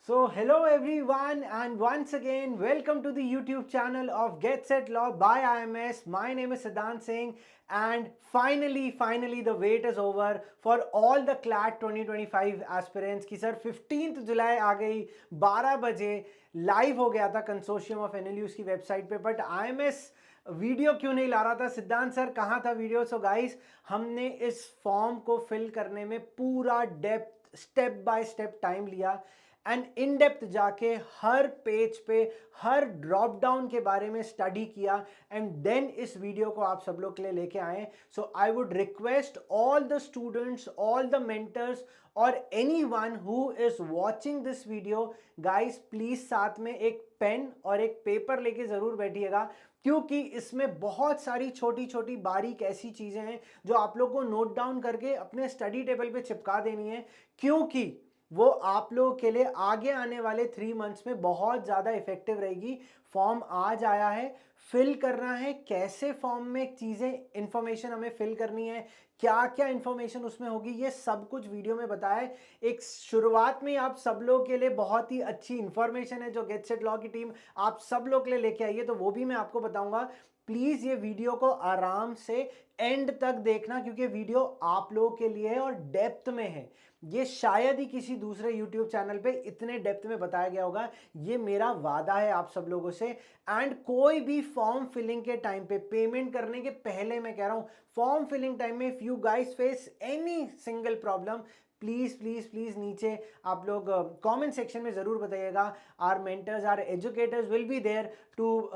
So, hello everyone, and once again, welcome to the YouTube channel of Get Set Law by IMS. My name is Siddhant Singh, and finally, the wait is over for all the CLAT 2025 aspirants. कि sir 15th जुलाई आ गई 12 बजे live हो गया था consortium of NLUs की website पे, but IMS video क्यों नहीं ला रहा था? सिद्धांत सर कहाँ था वीडियो? सो गाइस, हमने इस फॉर्म को फिल करने में पूरा depth step by step time लिया एंड इन डेप्थ जाके हर पेज पे हर ड्रॉप डाउन के बारे में स्टडी किया एंड देन इस वीडियो को आप सब लोग के लिए लेके आए. So I would request all the students, all the mentors और anyone who is watching this video, guys please साथ में एक पेन और एक पेपर लेके जरूर बैठिएगा, क्योंकि इसमें बहुत सारी छोटी छोटी बारीक ऐसी चीजें हैं जो आप लोग को नोट डाउन करके अपने स्टडी टेबल पे चिपका देनी है, क्योंकि वो आप लोगों के लिए आगे आने वाले 3 मंथ्स में बहुत ज़्यादा इफेक्टिव रहेगी. फॉर्म आज आया है, फिल करना है. कैसे फॉर्म में चीज़ें इंफॉर्मेशन हमें फिल करनी है, क्या क्या इंफॉर्मेशन उसमें होगी, ये सब कुछ वीडियो में बताया है. एक शुरुआत में आप सब लोग के लिए बहुत ही अच्छी इंफॉर्मेशन है जो गेट सेट लॉ की टीम आप सब लोग के लिए लेके आई है, तो वो भी मैं आपको बताऊंगा. प्लीज ये वीडियो को आराम से एंड तक देखना, क्योंकि वीडियो आप लोगों के लिए है और डेप्थ में है. ये शायद ही किसी दूसरे YouTube चैनल पे इतने डेप्थ में बताया गया होगा. ये मेरा वादा है आप सब लोगों से. एंड कोई भी फॉर्म फिलिंग के टाइम पे, पेमेंट करने के पहले मैं कह रहा हूं, फॉर्म फिलिंग टाइम में if you guys face any single problem, please please please नीचे आप लोग कमेंट सेक्शन में जरूर बताइएगा. Our mentors, our educators will be there to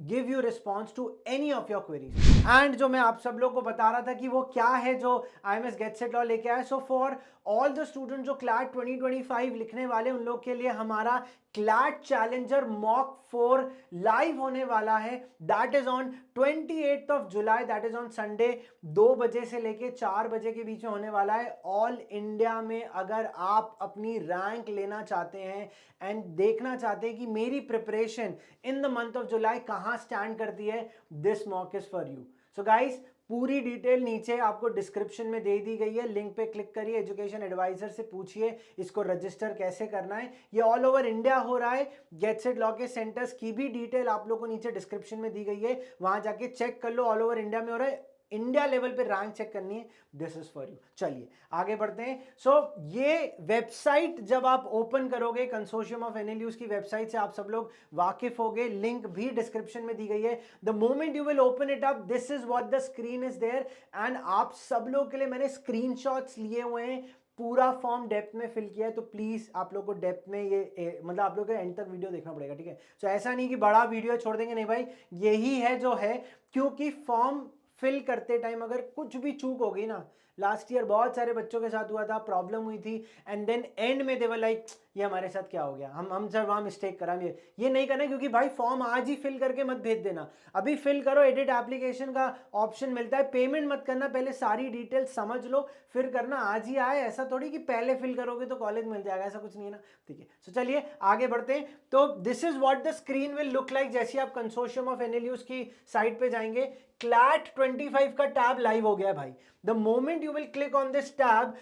give you response to any of your queries. And जो मैं आप सब लोग को बता रहा था कि वो क्या है जो IMS गेट सेट लॉ लेके आया. So for all the student जो क्लैट 2025 लिखने वाले, उन लोग के लिए हमारा क्लैट चैलेंजर मॉक 4 लाइव होने वाला है. That is on 28th of July, that is on Sunday. 2 बजे से लेके 4 बजे के बीच में होने वाला है. ऑल इंडिया में अगर आप अपनी रैंक लेना चाहते हैं एंड देखना चाहते हैं कि मेरी preparation in the month of July कहां स्टैंड करती है, this mock is for you. So guys, पूरी डिटेल नीचे आपको डिस्क्रिप्शन में दे दी गई है. लिंक पे क्लिक करिए, एजुकेशन एडवाइजर से पूछिए इसको रजिस्टर कैसे करना है. ये ऑल ओवर इंडिया हो रहा है. गेट सेट लॉ के सेंटर्स की भी डिटेल आप लोगों को नीचे डिस्क्रिप्शन में दी गई है, वहां जाके चेक कर लो. ऑल ओवर इंडिया में हो रहा है. इंडिया लेवल पे रैंक चेक करनी है, दिस इज फॉर यू. चलिए आगे बढ़ते हैं. सो ये वेबसाइट जब आप ओपन करोगे, कंसोर्शियम ऑफ एनएलयूज की वेबसाइट से आप सब लोग वाकिफ होगे. लिंक भी डिस्क्रिप्शन में दी गई है. The moment you will open it up, this is what the screen is there. And आप सब लोग के लिए मैंने स्क्रीनशॉट्स लिए हुए हैं. पूरा फॉर्म डेप्थ में फिल किया है, तो प्लीज आप लोग को डेप्थ में ये मतलब आप लोग को एंड तक वीडियो देखना पड़ेगा, ठीक है? सो ऐसा नहीं कि बड़ा वीडियो छोड़ देंगे, नहीं भाई, यही है जो है. क्योंकि फॉर्म फिल करते टाइम अगर कुछ भी चूक हो गई ना, लास्ट ईयर बहुत सारे बच्चों के साथ हुआ था, प्रॉब्लम हुई थी, एंड देन एंड में दे वर लाइक ये हमारे साथ क्या हो गया, हम सर वहां मिस्टेक करा. ये नहीं करना, क्योंकि भाई फॉर्म आज ही फिल करके मत भेज देना. अभी फिल करो, एडिट एप्लीकेशन का ऑप्शन मिलता है. पेमेंट मत करना, पहले सारी डिटेल समझ लो फिर करना. आज ही आए ऐसा थोड़ी कि पहले फिल करोगे तो कॉलेज मिल जाएगा, ऐसा कुछ नहीं है ना, ठीक है? सो चलिए आगे बढ़ते हैं. तो this is what the screen will look like. जैसे आप कंसोर्शियम ऑफ एनएलयूज की साइट पे जाएंगे, क्लैट 25 का टैब लाइव हो गया भाई. The moment you will click on this tab,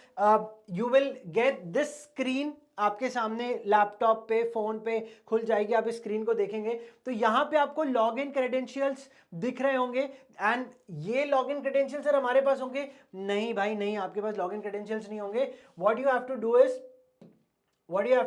you will get this screen. आपके सामने लैपटॉप पे, फोन पे खुल जाएगी. आप इस स्क्रीन को देखेंगे तो यहां पे आपको लॉग इन क्रेडेंशियल्स दिख रहे होंगे. एंड ये लॉग इन क्रेडेंशियल्स सर हमारे पास होंगे? नहीं भाई नहीं, आपके पास लॉग इन क्रेडेंशियल्स नहीं होंगे. What you have to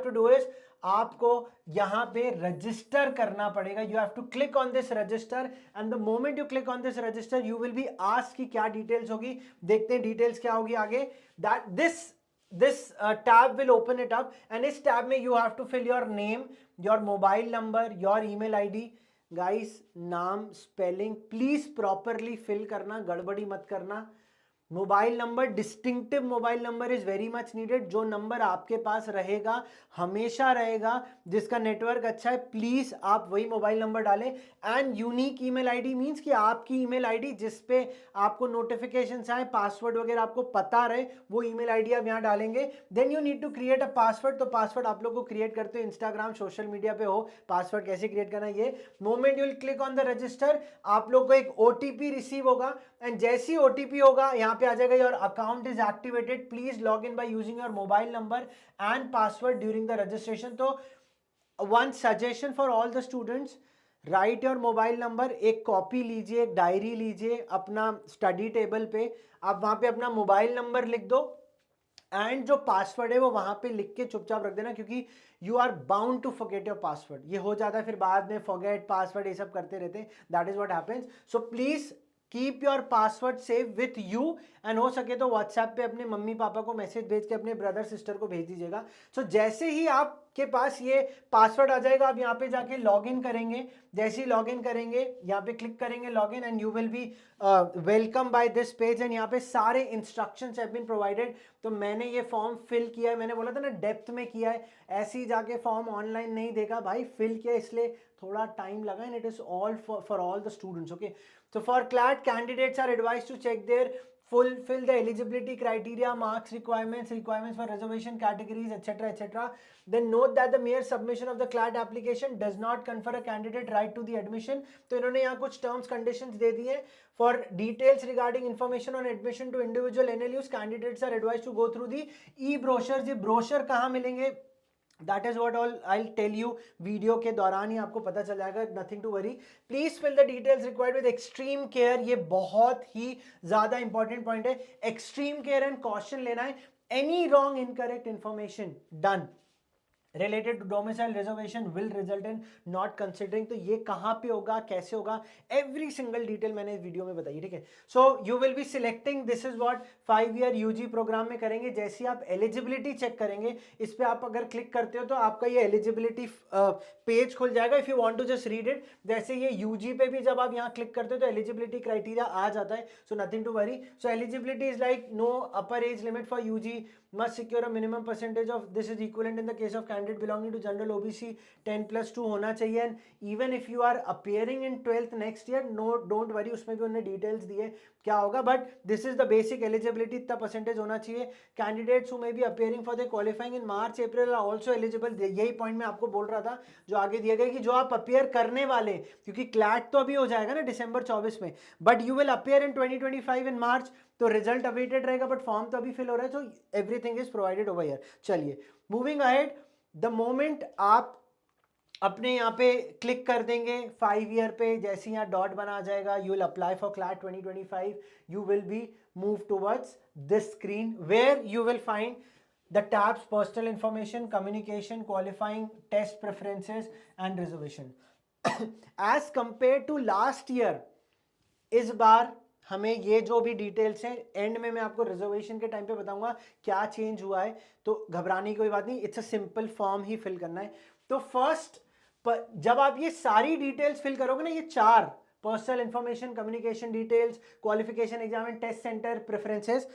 do is आपको यहां पे रजिस्टर करना पड़ेगा. You have to click on this register, and the moment you click on this register you will be asked कि क्या डिटेल्स होगी. देखते हैं डिटेल्स क्या होगी आगे. That this tab will open it up, and इस tab में you have to fill your name, your mobile number, your email ID. guys, नाम स्पेलिंग प्लीज प्रॉपरली फिल करना, गड़बड़ी मत करना. Mobile number, distinctive mobile number is very much needed. जो number आपके पास रहेगा हमेशा रहेगा, जिसका नेटवर्क अच्छा है, प्लीज आप वही मोबाइल नंबर डालें. And unique email ID means कि आपकी ईमेल आईडी जिस पे आपको नोटिफिकेशंस आए, पासवर्ड वगैरह आपको पता रहे, वो ईमेल आईडी आप यहाँ डालेंगे. Then you need to create a password. तो पासवर्ड आप लोग को क्रिएट करते हो, इंस्टाग्राम सोशल मीडिया पे हो, पासवर्ड कैसे क्रिएट करना है ये. Moment you will click on the register, आप लोग को एक OTP रिसीव होगा. एंड जैसी ओटीपी होगा यहाँ पे आ जाएगा your account is activated, please log in by using your mobile number and password during the registration. तो one suggestion for all the students, write your mobile number, एक copy लीजिए, एक डायरी लीजिए, अपना स्टडी टेबल पे आप वहाँ पे अपना मोबाइल नंबर लिख दो एंड जो पासवर्ड है वो वहाँ पे लिख के चुपचाप रख देना, क्योंकि you are bound to forget your password. ये हो जाता है फिर बाद में फॉरगेट पासवर्ड ये सब करते रहते हैं, that is what happens. So please keep your password save with you and हो सके तो व्हाट्सएप पे अपने मम्मी पापा को मैसेज भेज के अपने ब्रदर सिस्टर को भेज दीजिएगा। सो जैसे ही आपके पास ये पासवर्ड आ जाएगा, आप यहाँ पे जाके लॉग इन करेंगे, जैसे ही लॉग इन करेंगे यहाँ पे क्लिक करेंगे log in and you will be welcome by this page and यहाँ पे सारे इंस्ट्रक्शंस हैव बीन प्रोवाइडेड। तो मैंने ये फॉर्म फिल किया है, मैंने बोला था ना डेप्थ में किया है, ऐसे ही जाके फॉर्म ऑनलाइन नहीं देखा भाई, फिल किया, इसलिए थोड़ा टाइम लगा and it is all for all the students. Okay, so for CLAT candidates are advised to check their fulfill the eligibility criteria, marks requirements for reservation categories, etc. Then note that the mere submission of the CLAT application does not confer a candidate right to the admission। तो इन्होंने यहाँ कुछ terms conditions दे दिए। For details regarding information on admission to individual NLUs, candidates are advised to go through the e-brochures। ये brochure कहाँ मिलेंगे, that is what all I tell you, video के दौरान ही आपको पता चल जाएगा, nothing to worry. Please fill the details required with extreme care, ये बहुत ही ज्यादा इंपॉर्टेंट पॉइंट है, एक्सट्रीम केयर एंड कॉशन लेना है। Any wrong incorrect information done related to domicile reservation will result in not considering। तो ये कहाँ पे होगा, कैसे होगा, एवरी सिंगल डिटेल मैंने इस वीडियो में बताई, ठीक है। So you will be selecting, this is what 5 year UG programme में करेंगे। जैसे आप एलिजिबिलिटी चेक करेंगे, इस पे आप अगर क्लिक करते हो तो आपका ये एलिजिबिलिटी पेज खुल जाएगा। If you want to just read it, जैसे ये यूजी पे भी जब आप यहाँ क्लिक करते हो तो एलिजिबिलिटी क्राइटेरिया आ जाता है। So nothing to worry. So eligibility is like no upper age limit for UG, must secure a minimum percentage of this is equivalent in the case of candidate belonging to general OBC 10+2 होना चाहिए। and even if you are appearing in 12th next year, no don't worry, उसमें भी उन्होंने details दिए क्या होगा, but this is the basic eligibility, इतना percentage होना चाहिए। Candidates who may be appearing for the qualifying in March April are also eligible. यही पॉइंट मैं आपको बोल रहा था जो आगे दिया गया कि जो आप अपियर करने वाले, क्योंकि क्लैट तो अभी हो जाएगा ना दिसंबर 24 में, but you will appear in 2025 इन मार्च, तो रिजल्ट अवेटेड रहेगा बट फॉर्म तो अभी फिल हो रहा है। So everything is provided over here. चलिए मूविंग अहेड, द मोमेंट आप अपने यहाँ पे क्लिक कर देंगे 5 ईयर पे, जैसे यहाँ डॉट बना आ जाएगा, you will apply for CLAT 2025, you will be move towards this screen where you will find the tabs personal information, communication, qualifying, test preferences and reservation। as compared to last year, इस बार हमें ये जो भी details हैं and में मैं आपको reservation के टाइम पे बताऊंगा क्या चेंज हुआ है, तो घबराने की कोई बात नहीं, इट्स अ सिंपल फॉर्म ही फिल करना है। तो फर्स्ट जब आप ये सारी डिटेल्स फिल करोगे ना, ये 4 personal information, communication details, qualification, exam and test centre, preferences,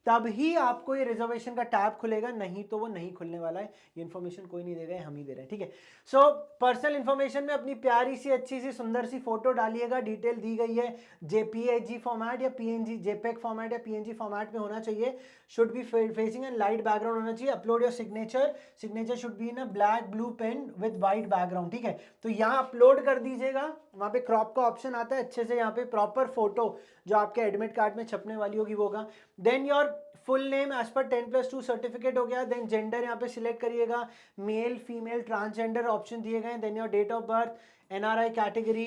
तब ही आपको ये रिजर्वेशन का टैब खुलेगा, नहीं तो वो नहीं खुलने वाला है। ये इन्फॉर्मेशन कोई नहीं दे रहा है, हम ही दे रहे हैं, ठीक है। सो पर्सनल इन्फॉर्मेशन में अपनी प्यारी सी अच्छी सी सुंदर सी फोटो डालिएगा, डिटेल दी गई है, जेपीएजी फॉर्मेट या पीएनजी, जेपेग फॉर्मेट या पीएनजी फॉर्मेट में होना चाहिए, should be facing and light background होना चाहिए। Upload your signature, signature should be in a black blue pen with white background, ठीक है। तो यहाँ अपलोड कर दीजिएगा, वहाँ पे क्रॉप का ऑप्शन आता है, अच्छे से यहाँ पे प्रॉपर फोटो जो आपके एडमिट कार्ड में छपने वाली होगी वो होगा। Then your full name as per 10+2 certificate हो गया। देन जेंडर यहाँ पे सिलेक्ट करिएगा, मेल फीमेल ट्रांसजेंडर ऑप्शन दिए गए। Then your date of birth, NRI category,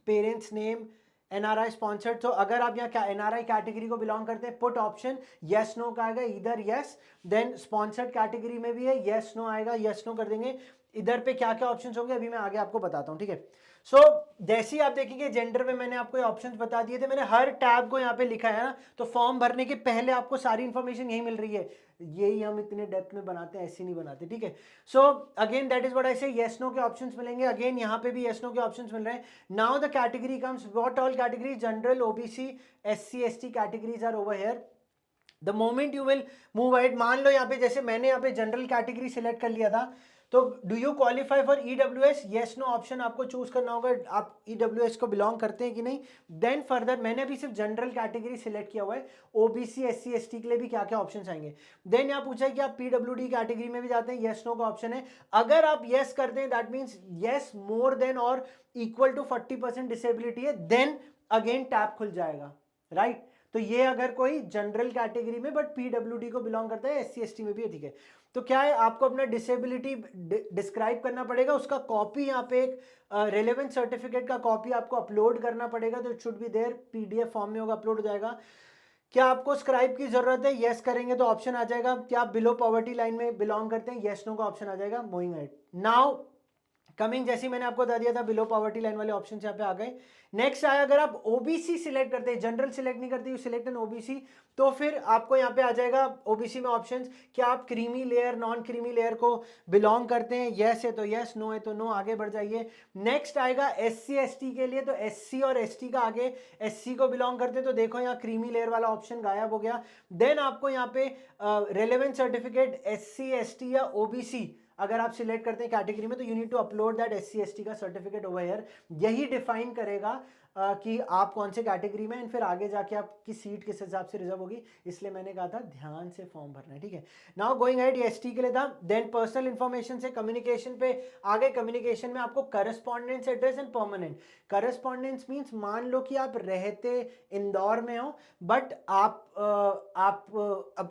parents name, NRI sponsored. तो अगर आप यहाँ एनआरआई कैटेगरी को बिलोंग करते हैं, पुट ऑप्शन येस नो का आएगा, इधर येस। देन स्पॉन्सर्ड कैटेगरी में भी है, येस नो आएगा, येस नो कर देंगे। इधर पे क्या क्या ऑप्शंस होंगे अभी मैं आगे आपको बताता हूँ, ठीक है। सो जैसे ही आप देखेंगे जेंडर में मैंने आपको ये ऑप्शंस बता दिए थे, मैंने हर टैब को यहाँ पे लिखा है ना, तो फॉर्म भरने के पहले आपको सारी इंफॉर्मेशन यही मिल रही है। यही हम इतने डेप्थ में बनाते हैं, ऐसे नहीं बनाते, ठीक है। So again that is what I say, yes no के ऑप्शंस मिलेंगे। अगेन यहाँ पे भी येस नो के ऑप्शंस मिल रहे हैं। Now the category comes, what all category, general, OBC, SC ST categories are over here. The moment you will move ahead, मान लो यहाँ पे जैसे मैंने यहाँ पे जनरल कैटेगरी सिलेक्ट कर लिया था, तो do you qualify for EWS, yes no option आपको चूज करना होगा, आप ईडब्ल्यूएस को बिलोंग करते हैं कि नहीं। देन फर्दर मैंने अभी सिर्फ जनरल कैटेगरी सिलेक्ट किया हुआ है, ओबीसी एससी एसटी के लिए भी क्या क्या ऑप्शन आएंगे। देन यहाँ पूछा है कि आप पीडब्ल्यूडी कैटेगरी में भी जाते हैं, येस नो का ऑप्शन है। अगर आप येस करते हैं that means yes more than और इक्वल टू 40% डिसेबिलिटी है, देन अगेन टैब खुल जाएगा। राइट। तो ये अगर कोई जनरल कैटेगरी में बट पीडब्ल्यूडी को बिलोंग करता है, एससी एसटी में भी है, ठीक है। तो क्या है, आपको अपना डिसेबिलिटी डिस्क्राइब करना पड़ेगा, उसका कॉपी यहाँ पे एक रेलेवेंट सर्टिफिकेट का कॉपी आपको अपलोड करना पड़ेगा, तो it should be there, PDF form में होगा, अपलोड हो जाएगा। क्या आपको स्क्राइब की जरूरत है, यस करेंगे तो ऑप्शन आ जाएगा। क्या आप बिलो पॉवर्टी लाइन में बिलोंग करते हैं, यस नो का ऑप्शन आ जाएगा। मूविंग अहेड नाउ, कमिंग, जैसे मैंने आपको बता दिया था बिलो पॉवर्टी लाइन वाले ऑप्शन यहाँ पे आ गए। नेक्स्ट आया, अगर आप ओबीसी सिलेक्ट करते हैं, जनरल सिलेक्ट नहीं करते, यू सिलेक्ट एन ओबीसी, तो फिर आपको यहाँ पे आ जाएगा ओबीसी में ऑप्शंस। क्या आप creamy layer, non creamy layer को बिलोंग करते हैं, यस है तो यस, नो है तो नो, आगे बढ़ जाइए। नेक्स्ट आएगा एससी एसटी के लिए, तो एससी और एसटी का आगे एससी को बिलोंग करते हैं, तो देखो यहाँ क्रीमी लेयर वाला ऑप्शन गायब हो गया। देन आपको यहाँ पे रेलेवेंट सर्टिफिकेट एससी एसटी या ओबीसी अगर आप सिलेक्ट करते हैं कैटेगरी में, तो you need to upload that SC ST का सर्टिफिकेट ओवर हियर। यही डिफाइन करेगा कि आप कौन से कैटेगरी में, एंड फिर आगे जाके आपकी सीट किस हिसाब से रिजर्व होगी। इसलिए मैंने कहा था ध्यान से फॉर्म भरना है, ठीक है। नाउ गोइंग अहेड, ये एसटी के लिए था। देन पर्सनल इंफॉर्मेशन से कम्युनिकेशन पे आगे। कम्युनिकेशन में आपको correspondence address and permanent. Correspondence means मान लो कि आप रहते इंदौर में हो, बट आप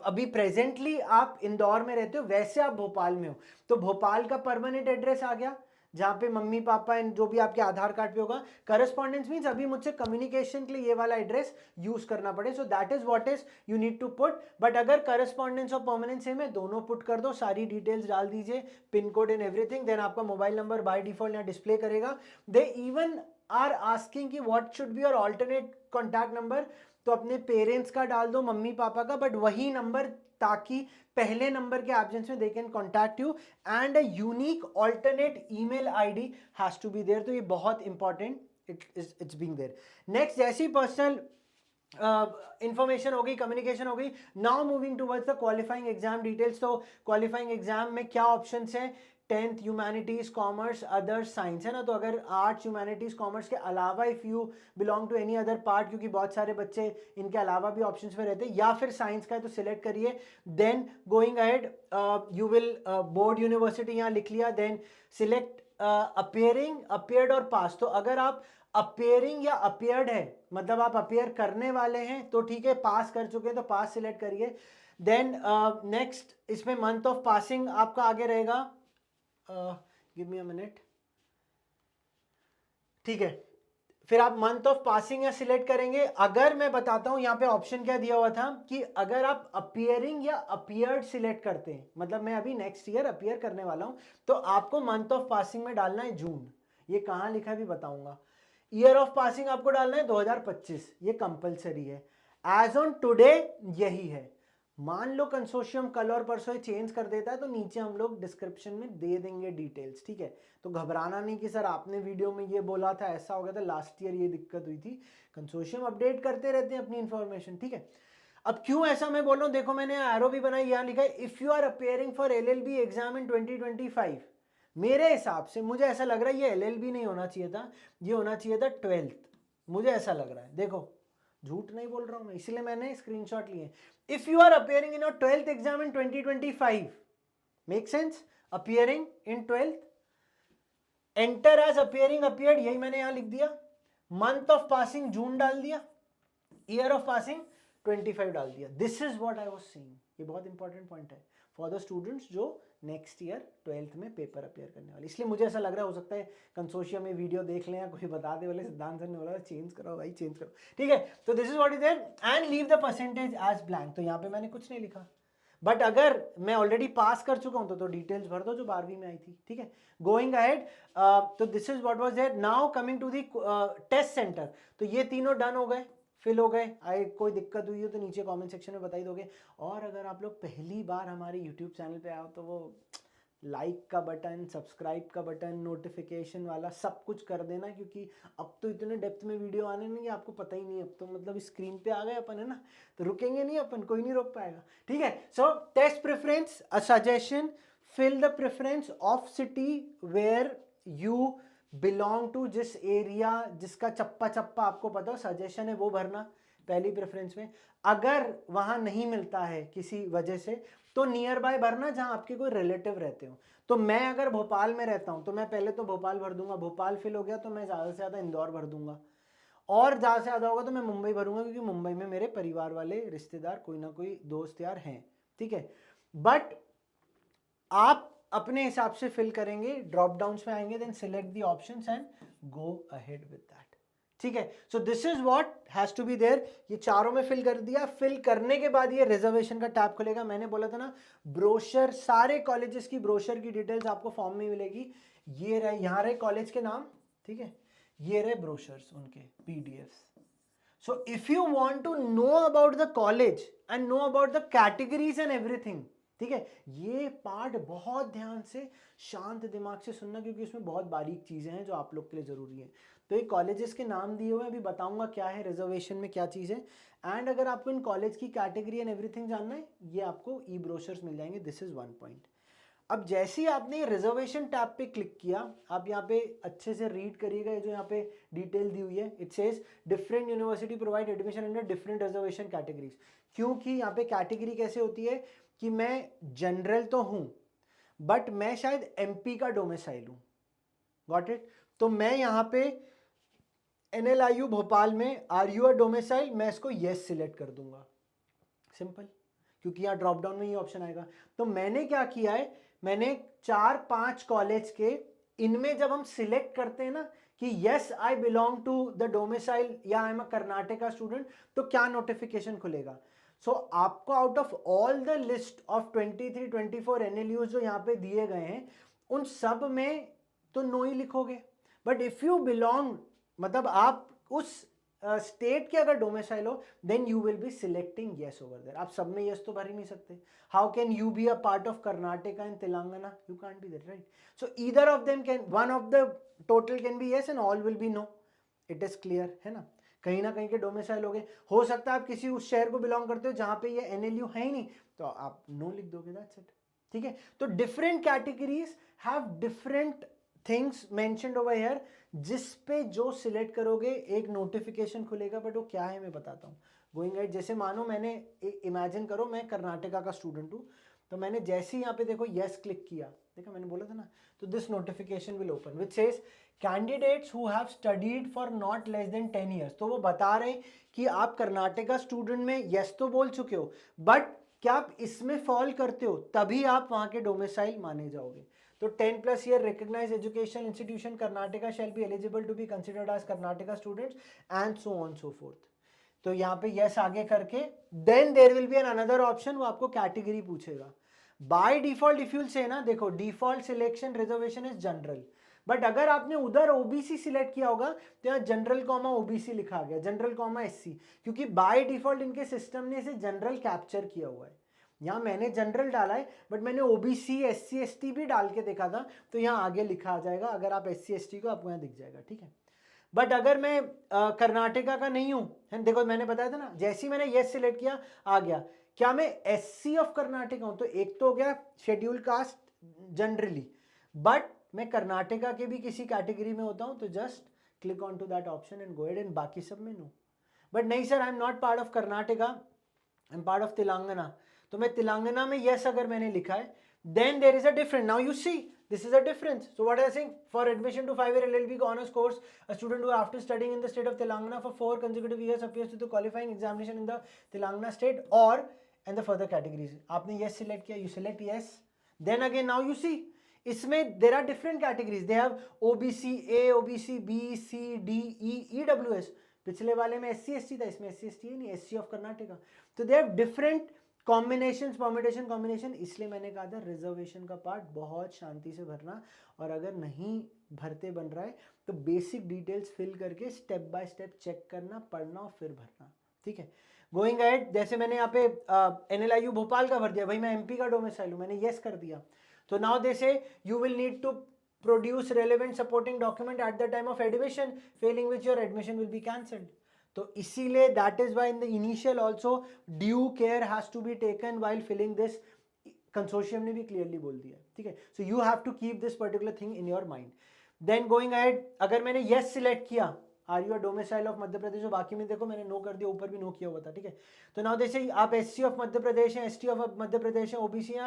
अभी प्रेजेंटली आप इंदौर में रहते हो, वैसे आप भोपाल में हो, तो भोपाल का परमानेंट एड्रेस आ गया, जहां पे मम्मी पापा एंड जो भी आपके आधार कार्ड पे होगा। करस्पॉन्डेंस मींस अभी मुझसे कम्युनिकेशन के लिए ये वाला एड्रेस यूज करना पड़े, so that is what is you need to put. But अगर करस्पॉन्डेंस और परमानेंट सेम है, दोनों पुट कर दो, सारी डिटेल्स डाल दीजिए, pin code and everything. Then आपका मोबाइल नंबर बाय डिफॉल्ट यहाँ डिस्प्ले करेगा। दे इवन आर आस्किंग कि what should be your alternate contact number, तो अपने पेरेंट्स का डाल दो, मम्मी पापा का, बट वही नंबर, ताकि पहले नंबर के एब्सेंस में they can contact you, and a unique alternate email ID has to be there. तो ये बहुत important, it's being there. Next, जैसी पर्सनल इंफॉर्मेशन हो गई, कम्युनिकेशन हो गई। Now moving towards the qualifying exam details. तो क्वालिफाइंग एग्जाम में क्या ऑप्शंस हैं, 10th humanities, commerce, others, science, है ना। तो अगर आर्ट्स, ह्यूमैनिटीज, कॉमर्स के अलावा if you belong to any other part, क्योंकि बहुत सारे बच्चे इनके अलावा भी ऑप्शंस में रहते हैं, या फिर साइंस का है तो सिलेक्ट करिए। Then going ahead, you will board university यहाँ लिख लिया। देन सिलेक्ट अपियरिंग, अपियर्ड और पास। तो अगर आप अपियरिंग या अपियर्ड है, मतलब आप अपियर करने वाले हैं, तो ठीक है, पास कर चुके हैं तो पास सिलेक्ट करिए। देन नेक्स्ट, इसमें मंथ ऑफ पासिंग आपका आगे रहेगा, गिव मी अ मिनट, ठीक है। फिर आप मंथ ऑफ पासिंग या सिलेक्ट करेंगे। अगर मैं बताता हूं यहाँ पे ऑप्शन क्या दिया हुआ था, कि अगर आप अपियरिंग या अपियर्ड सिलेक्ट करते हैं, मतलब मैं अभी नेक्स्ट ईयर अपियर करने वाला हूं, तो आपको मंथ ऑफ पासिंग में डालना है जून। ये कहाँ लिखा है भी बताऊंगा। ईयर ऑफ पासिंग आपको डालना है 2025, ये कंपलसरी है। एज ऑन टुडे यही है। मान लो कंसोर्शियम कल और परसों चेंज कर देता है, तो नीचे हम लोग डिस्क्रिप्शन में दे देंगे डिटेल्स, ठीक है। तो घबराना नहीं कि सर आपने वीडियो में ये बोला था, ऐसा हो गया था, लास्ट ईयर ये दिक्कत हुई थी। कंसोर्शियम अपडेट करते रहते हैं अपनी इंफॉर्मेशन, ठीक है। अब क्यों ऐसा मैं बोल रहा हूँ, देखो मैंने एरो भी बनाई, यहाँ लिखा है if you are appearing for LLB exam in 2025। मेरे हिसाब से मुझे ऐसा लग रहा है ये एलएलबी नहीं होना चाहिए था, ये होना चाहिए था 12th, मुझे ऐसा लग रहा है। देखो झूठ नहीं बोल रहा हूं मैं, इसलिए मैंने स्क्रीनशॉट लिए। If you are appearing in your 12th exam in 2025, make sense, appearing in 12th, enter as appearing, appeared, यही मैंने यहां लिख दिया। मंथ ऑफ पासिंग जून डाल दिया, ईयर ऑफ पासिंग 25 डाल दिया। This is what I was saying. ये बहुत इंपॉर्टेंट पॉइंट है फॉर द स्टूडेंट्स जो नेक्स्ट ईयर 12th में पेपर अपेयर करने वाले। इसलिए मुझे ऐसा लग रहा है, हो सकता है कंसोर्शियम में वीडियो देख लें या कोई बता दे, बोले सिद्धांत सर ने बोला चेंज करो भाई, चेंज करो, ठीक है। तो this is what is there, and leave the percentage as blank. तो यहाँ पे मैंने कुछ नहीं लिखा, बट अगर मैं ऑलरेडी पास कर चुका हूं तो डिटेल्स भर दो जो 12वीं में आई थी, ठीक है। गोइंग अहेड, तो this is what was there. Now coming to the test centre. तो ये तीनों डन हो गए, फिल हो गए। आए कोई दिक्कत हुई हो तो नीचे कमेंट सेक्शन में बता ही दोगे। और अगर आप लोग पहली बार हमारे यूट्यूब चैनल पे आओ, तो वो लाइक का बटन, सब्सक्राइब का बटन, नोटिफिकेशन वाला सब कुछ कर देना, क्योंकि अब तो इतने डेप्थ में वीडियो आने नहीं, आपको पता ही नहीं। अब तो मतलब स्क्रीन पे आ गए अपन, है ना, तो रुकेंगे नहीं अपन, कोई नहीं रोक पाएगा, ठीक है। So test preference, a suggestion, fill the preference of city where you belong to, जिस एरिया जिसका चप्पा चप्पा आपको पता हो, सजेशन है वो भरना पहली प्रेफरेंस में। अगर वहां नहीं मिलता है किसी वजह से, तो नियर बाय भरना जहां आपके कोई रिलेटिव रहते हो। तो मैं अगर भोपाल में रहता हूं तो मैं पहले तो भोपाल भर दूंगा, भोपाल फिल हो गया तो मैं ज्यादा से ज्यादा इंदौर भर दूंगा। और ज़्यादा से ज़्यादा होगा तो मैं मुंबई भरूंगा, क्योंकि मुंबई में मेरे परिवार वाले रिश्तेदार कोई ना कोई दोस्त यार हैं, ठीक है। बट आप अपने हिसाब से फिल करेंगे, ड्रॉप डाउन में आएंगे, then select the options and go ahead with that, ठीक है। So this is what has to be there. ये चारों में फिल कर दिया। फिल करने के बाद ये रिजर्वेशन का टैब खुलेगा। मैंने बोला था ना, ब्रोशर, सारे कॉलेजेस की ब्रोशर की डिटेल्स आपको फॉर्म में मिलेगी। ये रहे, यहाँ रहे कॉलेज के नाम, ठीक है, ये रहे ब्रोशर्स उनके PDFs. So if you want to know about the college and know about the categories and everything, ठीक है, ये पार्ट बहुत ध्यान से शांत दिमाग से सुनना, क्योंकि इसमें बहुत बारीक चीजें हैं जो आप लोग के लिए जरूरी है। तो ये कॉलेजेस के नाम दिए हुए हैं, अभी बताऊंगा क्या है रिजर्वेशन में क्या चीज़ है। एंड अगर आपको इन कॉलेज की कैटेगरी एंड एवरीथिंग जानना है, ये आपको ई ब्रोशर्स मिल जाएंगे। This is one point. अब जैसे ही आपने रिजर्वेशन टैब पे क्लिक किया, आप यहाँ पे अच्छे से रीड करिएगा, जो यहाँ पे डिटेल दी हुई है। It says different university provide admission under different reservation categories. क्योंकि यहाँ पे कैटेगरी कैसे होती है कि मैं जनरल तो हूँ, बट मैं शायद एमपी का डोमिसाइल हूँ, गॉट इट। तो मैं यहाँ पे NLIU भोपाल में आर यू अ डोमिसाइल, मैं इसको येस सिलेक्ट कर दूंगा, सिंपल, क्योंकि यहाँ ड्रॉप डाउन में ये ऑप्शन आएगा। तो मैंने क्या किया है, मैंने 4-5 कॉलेज के, इनमें जब हम सिलेक्ट करते हैं ना कि yes I belong to the domicile या I am a Karnataka student, तो क्या नोटिफिकेशन खुलेगा। सो आपको out of all the list of 23-24 NLUs जो यहाँ पे दिए गए हैं, उन सब में तो नो ही लिखोगे। बट इफ यू बिलोंग, मतलब आप उस स्टेट के अगर डोमिसाइल हो, then you will be selecting yes over there. आप सब में यस तो भर ही नहीं सकते। How can you be a part of Karnataka and Telangana, you can't be that, right. So either of them can, one of the total can be yes and all will be no. It is clear है ना। कहीं ना कहीं के domicile हो गए, हो सकता है आप किसी उस शहर को बिलोंग करते हो जहां पे ये NLU है ही नहीं, तो आप नो लिख दोगे, दैट्स इट, ठीक है। तो different categories have different things mentioned over here, जिस पे जो सिलेक्ट करोगे एक नोटिफिकेशन खुलेगा, बट वो क्या है मैं बताता हूँ। गोइंग एट, जैसे मानो मैंने, इमेजिन करो मैं कर्नाटका का स्टूडेंट हूँ, तो मैंने जैसे ही यहाँ पे देखो यस क्लिक किया, देखा मैंने बोला था ना, तो this notification will open which says candidates who have studied for not less than 10 years. तो वो बता रहे हैं कि आप कर्नाटका स्टूडेंट में यस तो बोल चुके हो, बट क्या आप इसमें फॉल करते हो, तभी आप वहां के डोमिसाइल माने जाओगे। तो 10+ year recognized educational institution Karnataka shall be eligible to be considered as Karnataka students and so on so forth. तो यहाँ पे yes आगे करके then there will be an another option, वो आपको कैटेगरी पूछेगा। by default if you'll say ना, देखो default selection reservation is general, but अगर आपने उधर ओबीसी सिलेक्ट किया होगा तो यहाँ जनरल कॉमा ओबीसी लिखा गया, जनरल कॉमा एससी, क्योंकि बाय डिफॉल्ट इनके सिस्टम ने इसे जनरल कैप्चर किया हुआ है। यहाँ मैंने जनरल डाला है, बट मैंने ओबीसी SC ST भी डाल के देखा था, तो यहाँ आगे लिखा आ जाएगा। अगर आप SC ST को, आपको यहाँ दिख जाएगा, ठीक है। बट अगर मैं कर्नाटका का नहीं हूँ, देखो मैंने बताया था ना, जैसे ही मैंने येस सिलेक्ट किया आ गया, क्या मैं SC ऑफ कर्नाटका हूँ, तो एक तो हो गया शेड्यूल कास्ट जनरली, बट मैं कर्नाटका के भी किसी कैटेगरी में होता हूँ, तो just click on to that option and go ahead, and बाकी सब में नो। बट नहीं sir, I am not part of Karnataka, I am part of Telangana, तो मैं तेलंगाना में यस अगर मैंने लिखा है, then there is a difference. Now you see, this is a difference. So what I am saying, for admission to 5-year LLB honors course, a student who after studying in the state of Telangana for 4 consecutive years appears to the qualifying examination in the Telangana state or and the further categories. आपने yes select किया, you select yes. Then again now you see, इसमें there are different categories. They have OBC A, OBC B, C, D, E, EWS. पिछले वाले में SC ST था, इसमें SC ST है नहीं, SC of कर्नाटका. तो they have different combination, permutation, combination, इसलिए मैंने कहा था रिजर्वेशन का पार्ट बहुत शांति से भरना, और अगर नहीं भरते बन रहा है तो बेसिक डिटेल्स फिल करके स्टेप बाय स्टेप चेक करना, पढ़ना और फिर भरना, ठीक है। गोइंग अहेड, जैसे मैंने यहाँ पे NLIU भोपाल का भर दिया, भाई मैं MP का डोमिसाइल हूँ, मैंने येस कर दिया, तो now they say you will need to produce relevant supporting document at the time of admission, failing which your admission will be cancelled. तो इसीलिए that is why in the initial also due care has to be taken while filling this, consortium ने भी clearly बोल दिया, ठीक है। So you have to keep this particular thing in your mind. Then going ahead, अगर मैंने yes select किया, are you a domicile of Madhya Pradesh, बाकी में देखो मैंने नो कर दिया, ऊपर भी नो किया हुआ था, ठीक है। तो नाउ जैसे आप SC ऑफ मध्य प्रदेश है, ST ऑफ मध्य प्रदेश है, OBC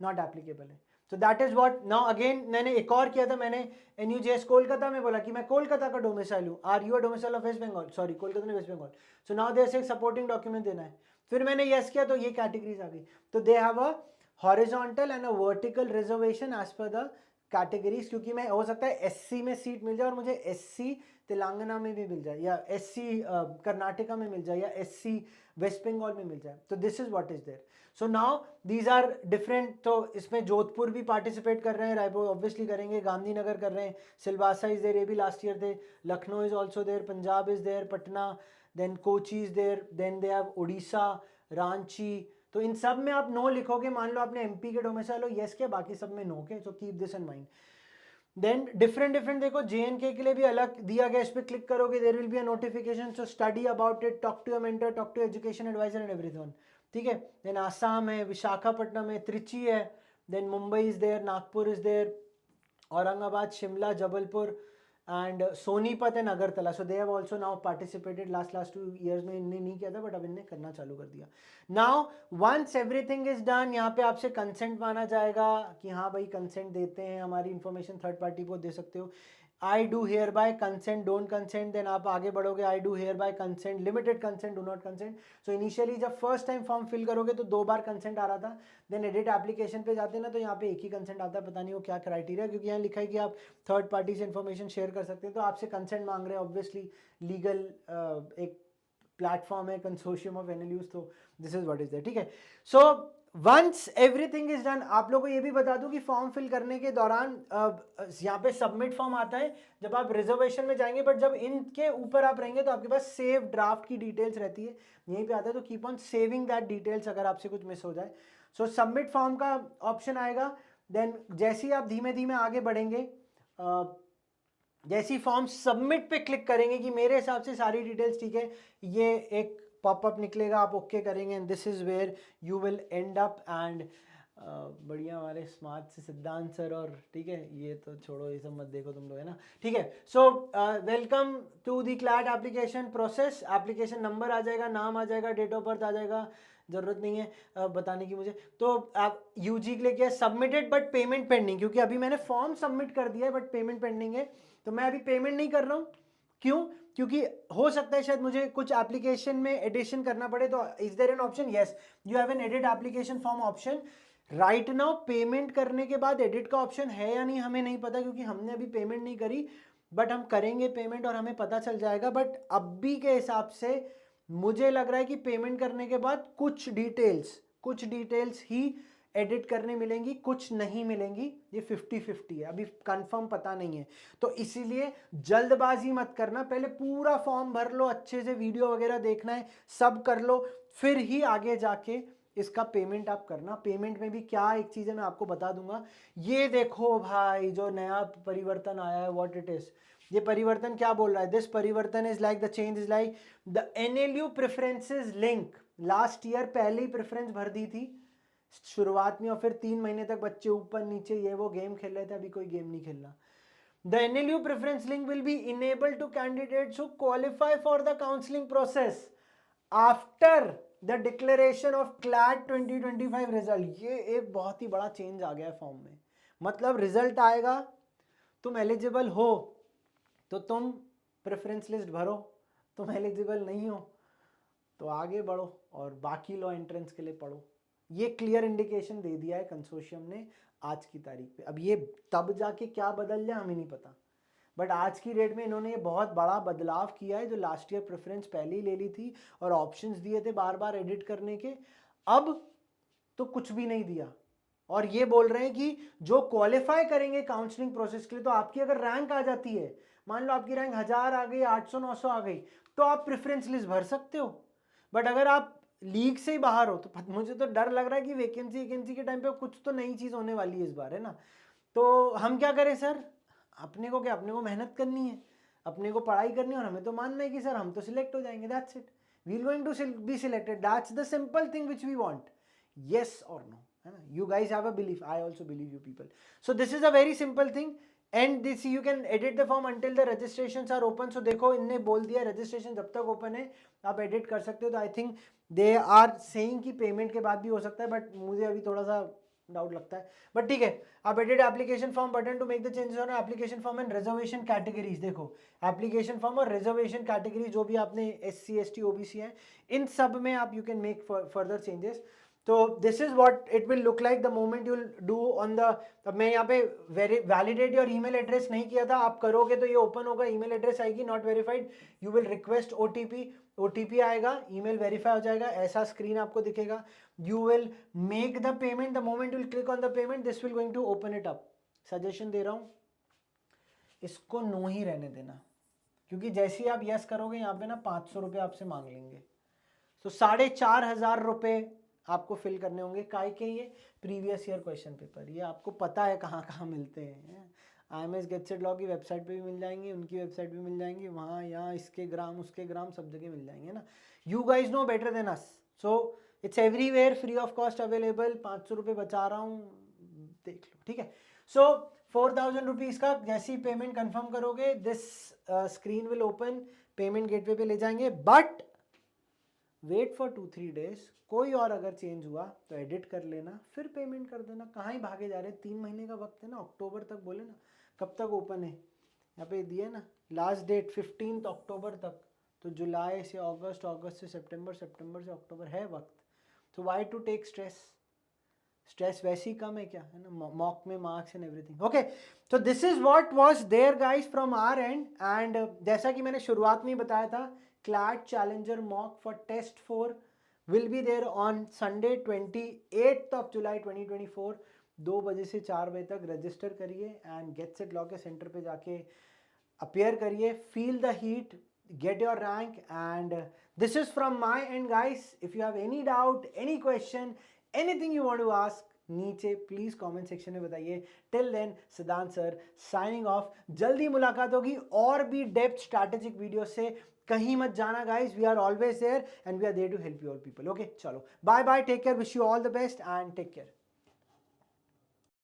नॉट एप्लीकेबल है, सो that is what now again मैंने एक और किया था, मैंने NUJS कोलकाता में बोला कि मैं कोलकाता का डोमिसाइल हूँ, are you a domicile of West Bengal, sorry Kolkata नहीं West Bengal, so now there से एक सपोर्टिंग डॉक्यूमेंट देना है, फिर मैंने यस किया तो ये कैटेगरीज आ गई। तो they have a horizontal and a vertical reservation as per the categories, क्योंकि मैं हो सकता है SC में सीट मिल जाए और मुझे SC तेलंगाना में भी मिल जाए, या SC कर्नाटका में मिल जाए, या SC वेस्ट बंगाल में मिल जाए। तो this is what is there. So now these are different. तो इसमें जोधपुर भी पार्टिसिपेट कर रहे हैं, रायपुर ऑब्वियसली करेंगे, गांधीनगर कर रहे हैं, सिलवासा इज देयर, ये भी लास्ट ईयर थे, Lucknow is also there, Punjab is there, Patna, then Kochi is there, then they have Orissa, Ranchi. तो इन सब में आप नो लिखोगे, मान लो आपने MP के डोमिसाइल हो यस के, बाकी सब में नो के, so keep this in mind. Then different देखो JNK के लिए भी अलग दिया गया, इस पर क्लिक करोगे there will be a notification, so study about it, talk to your mentor, talk to education advisor and everyone, ठीक है। देन आसाम है, विशाखापट्टनम है, त्रिची है, then Mumbai is there, Nagpur is there, Aurangabad, Shimla, Jabalpur and Sonipat and Agartala. So they have also now participated, last 2 years में इनने नहीं किया था, बट अब इनने करना चालू कर दिया। Now once everything is done, यहाँ पे आपसे कंसेंट मांगा जाएगा कि हाँ भाई कंसेंट देते हैं, हमारी इंफॉर्मेशन थर्ड पार्टी को दे सकते हो। I do hereby consent, don't consent, देन आप आगे बढ़ोगे, I do hereby consent, limited consent, do not consent. So initially जब फर्स्ट टाइम फॉर्म फिल करोगे तो 2 बार कंसेंट आ रहा था, देन एडिट एप्लीकेशन पे जाते हैं ना तो यहाँ पे एक ही कंसेंट आता है, पता नहीं वो क्या क्राइटेरिया, क्योंकि यहाँ लिखा है कि आप थर्ड पार्टी से इन्फॉर्मेशन शेयर कर सकते हैं, तो आपसे कंसेंट मांग रहे हैं, ऑब्वियसली लीगल एक प्लेटफॉर्म है, कंसोर्शियम ऑफ NLUs, तो this is what is there, ठीक है। So once everything is done, आप लोगों को ये भी बता दूं कि फॉर्म फिल करने के दौरान यहाँ पे सबमिट फॉर्म आता है जब आप रिजर्वेशन में जाएंगे, बट जब इनके ऊपर आप रहेंगे तो आपके पास सेव ड्राफ्ट की डिटेल्स रहती है, यहीं पे आता है, तो keep on saving that details अगर आपसे कुछ मिस हो जाए। सो सबमिट फॉर्म का ऑप्शन आएगा, देन जैसे ही आप धीमे धीमे आगे बढ़ेंगे, जैसे ही फॉर्म सबमिट पे क्लिक करेंगे कि मेरे हिसाब से सारी डिटेल्स ठीक है, ये एक पॉपअप निकलेगा, आप ओके करेंगे, and this is where you will end up. And बढ़िया हमारे स्मार्ट से सिद्धांत सर, और ठीक है ये तो छोड़ो, ये सब मत देखो तुम लोग, है ना, ठीक है। So welcome to the CLAT application process, application number आ जाएगा, नाम आ जाएगा, डेट ऑफ बर्थ आ जाएगा, जरूरत नहीं है बताने की मुझे। तो आप UG के लिए क्या सबमिटेड बट पेमेंट पेंडिंग, क्योंकि अभी मैंने फॉर्म सबमिट कर दिया है बट पेमेंट पेंडिंग है, तो मैं अभी पेमेंट नहीं कर रहा हूँ। क्यों? क्योंकि हो सकता है शायद मुझे कुछ एप्लीकेशन में एडिशन करना पड़े, तो is there an option, yes you have an edit application form option right now. Payment करने के बाद एडिट का ऑप्शन है या नहीं हमें नहीं पता, क्योंकि हमने अभी पेमेंट नहीं करी, बट हम करेंगे पेमेंट और हमें पता चल जाएगा। बट अभी के हिसाब से मुझे लग रहा है कि पेमेंट करने के बाद कुछ डिटेल्स ही एडिट करने मिलेंगी, कुछ नहीं मिलेंगी, ये 50-50 है, अभी कंफर्म पता नहीं है। तो इसीलिए जल्दबाजी मत करना, पहले पूरा फॉर्म भर लो, अच्छे से वीडियो वगैरह देखना है, सब कर लो, फिर ही आगे जाके इसका पेमेंट आप करना। पेमेंट में भी क्या एक चीज़ है मैं आपको बता दूंगा, ये देखो भाई जो नया परिवर्तन आया है, व्हाट इट इज, ये परिवर्तन क्या बोल रहा है, दिस परिवर्तन is like the change is like the NLU preferences link. Last year पहले ही प्रेफरेंस भर दी थी शुरुआत में, और फिर 3 महीने तक बच्चे ऊपर नीचे ये वो गेम खेल रहे थे, अभी कोई गेम नहीं खेलना। The NLU preference link will be enabled to candidates who qualify for the counseling process after the declaration of CLAT 2025 result। ये एक बहुत ही बड़ा चेंज आ गया है फॉर्म में, मतलब रिजल्ट आएगा, तुम एलिजिबल हो तो तुम प्रेफरेंस लिस्ट भरो, तुम एलिजिबल नहीं हो तो आगे बढ़ो और बाकी लो एंट्रेंस के लिए पढ़ो। ये क्लियर इंडिकेशन दे दिया है कंसोर्शियम ने आज की तारीख पे। अब ये तब जाके क्या बदल जाए हमें नहीं पता, बट आज की डेट में इन्होंने ये बहुत बड़ा बदलाव किया है। जो लास्ट ईयर प्रेफरेंस पहले ही ले ली थी और ऑप्शंस दिए थे बार बार एडिट करने के, अब तो कुछ भी नहीं दिया, और ये बोल रहे हैं कि जो क्वालिफाई करेंगे काउंसलिंग प्रोसेस के लिए, तो आपकी अगर रैंक आ जाती है, मान लो आपकी रैंक 1000 आ गई, 800-900 आ गई, तो आप प्रेफरेंस लिस्ट भर सकते हो। बट अगर आप लीग से ही बाहर हो, तो मुझे तो डर लग रहा है कि वैकेंसी के टाइम पे कुछ तो नई चीज़ होने वाली है इस बार, है ना। तो हम क्या करें सर, अपने को क्या, अपने को मेहनत करनी है, अपने को पढ़ाई करनी है, और हमें तो मानना है कि सर हम तो सिलेक्ट हो जाएंगे, that's it, we are going to be selected, that's the simple thing which we want, yes और नो, है ना। You guys have a belief, I also believe you people, so this is a very simple thing. And this you can edit the form until the registration are open. So देखो इनने बोल दिया registration जब तक open है आप edit कर सकते हो, तो I think they are saying कि पेमेंट के बाद भी हो सकता है, बट मुझे अभी थोड़ा सा डाउट लगता है, बट ठीक है। आप edit application form button to make the changes on application form and reservation categories. देखो एप्लीकेशन फॉर्म और रिजर्वेशन कैटेगरी जो भी आपने SC ST OBC है, इन सब में आप you can make further changes. तो this is what it will look like the moment you will do on the, अब मैं यहाँ पे वैलिडेट योर ईमेल एड्रेस नहीं किया था, आप करोगे तो ये ओपन होगा, ईमेल एड्रेस आएगी not verified, you will request OTP आएगा, ईमेल वेरीफाई हो जाएगा, ऐसा स्क्रीन आपको दिखेगा। You will make the payment, the moment you will click on the payment this will going to open it up. Suggestion दे रहा हूँ, इसको नो ही रहने देना, क्योंकि जैसे ही आप यस करोगे यहाँ पे ना 500 रुपये आपसे मांग लेंगे। तो 4,500 रुपये आपको फिल करने होंगे। काय के ये प्रीवियस ईयर क्वेश्चन पेपर, ये आपको पता है कहाँ कहाँ मिलते हैं। IMS गेट सेट लॉ की वेबसाइट पे भी मिल जाएंगे, उनकी वेबसाइट भी मिल जाएंगी, वहाँ यहाँ इसके ग्राम उसके ग्राम सब जगह मिल जाएंगे ना। You guys know better than us, so it's everywhere free of cost available. 500 रुपये बचा रहा हूँ, देख लो, ठीक है। सो 4,000 रुपीज़ का जैसे ही पेमेंट कंफर्म करोगे this screen will open, payment gateway पे ले जाएंगे, बट वेट फॉर 2-3 डेज। कोई और अगर चेंज हुआ तो एडिट कर लेना, फिर पेमेंट कर देना। कहाँ ही भागे जा रहे, 3 महीने का वक्त है ना, अक्टूबर तक बोले ना। कब तक ओपन है यहाँ पे दिए ना, लास्ट डेट 15 अक्टूबर तक। तो जुलाई से अगस्त, अगस्त से सितंबर, सितंबर से अक्टूबर है वक्त। तो why to take stress, stress वैसे ही कम है क्या, है ना, मॉक में marks and everything. Okay, so this is what was there guys from our end. And जैसा कि मैंने शुरुआत में ही बताया था, CLAT challenger mock for test 4 will be there on Sunday 28 July 2024, 2 बजे से 4 बजे तक। रजिस्टर करिए एंड गेट सेट लॉ के सेंटर पे जाके अपीयर करिए, feel the heat, get your rank. And this is from my end guys. If you have any doubt, any question, anything you want to ask, नीचे please comment section में बताइए। Till then सिद्धांत sir signing off. जल्दी मुलाकात होगी और भी depth strategic video से। कहीं मत जाना guys, we are always there and we are there to help you all people. Okay, चलो bye bye, take care, wish you all the best and take care.